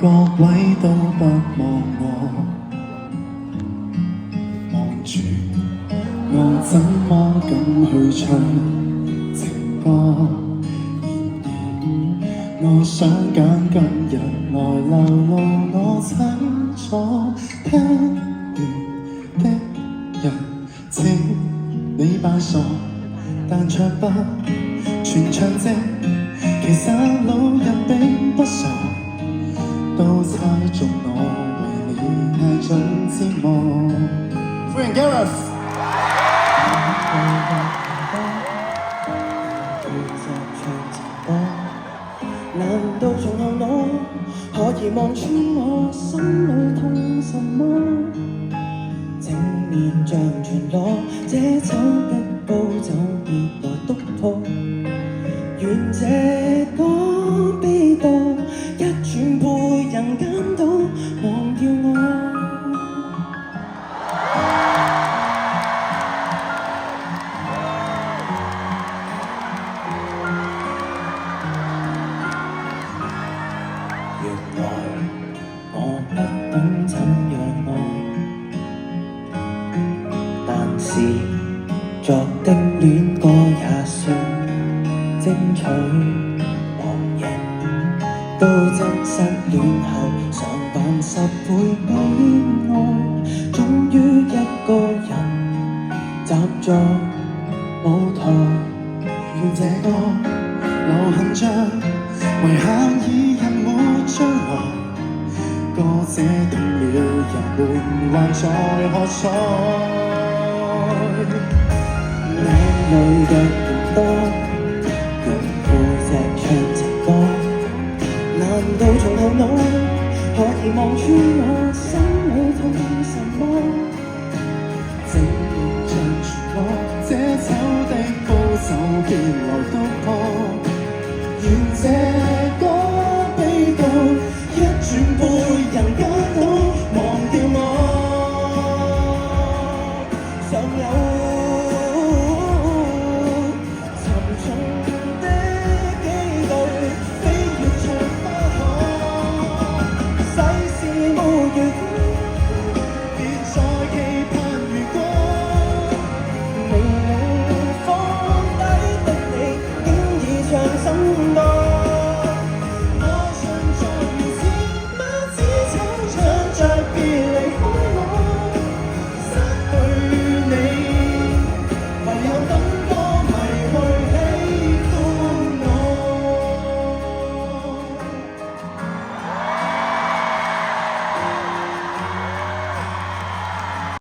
各位都不望我，望住我怎麼敢去唱情歌？我想揀今日來流露我清楚，聽完的人請你擺傻，但卻不全唱正。其實路人並不傻，都猜中我為你捱盡折磨。歡迎 Gareth。難道從後腦可以望穿我心裏痛什麼？正面像全裸，這醜的步驟別來督破。願這個悲悼一轉配人間島，忘掉我。原來我不懂怎樣愛，但是作的戀歌也算精彩。旁人都真失戀後常扮10倍悲哀，終於一個人站在舞台。願這個流行像遺憾已人沒將來，歌這痛了人們還在喝彩。眼淚若然多，用背脊唱情歌。難道從後腦可以望穿我心裏痛什麼？正面像全裸，這醜的高手別來督破。願這個